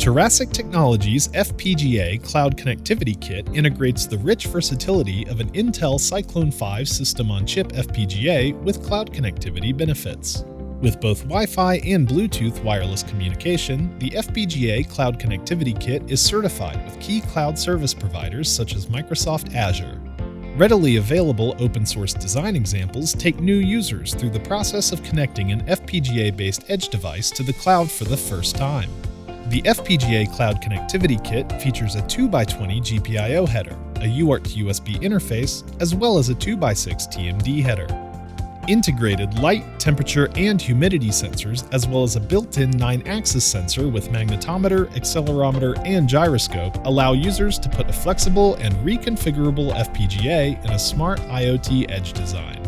Jurassic Technologies' FPGA Cloud Connectivity Kit integrates the rich versatility of an Intel Cyclone 5 system-on-chip FPGA with cloud connectivity benefits. With both Wi-Fi and Bluetooth wireless communication, the FPGA Cloud Connectivity Kit is certified with key cloud service providers such as Microsoft Azure. Readily available open-source design examples take new users through the process of connecting an FPGA-based edge device to the cloud for the first time. The FPGA Cloud Connectivity Kit features a 2x20 GPIO header, a UART to USB interface, as well as a 2x6 TMD header. Integrated light, temperature, and humidity sensors, as well as a built-in 9-axis sensor with magnetometer, accelerometer, and gyroscope, allow users to put a flexible and reconfigurable FPGA in a smart IoT edge design.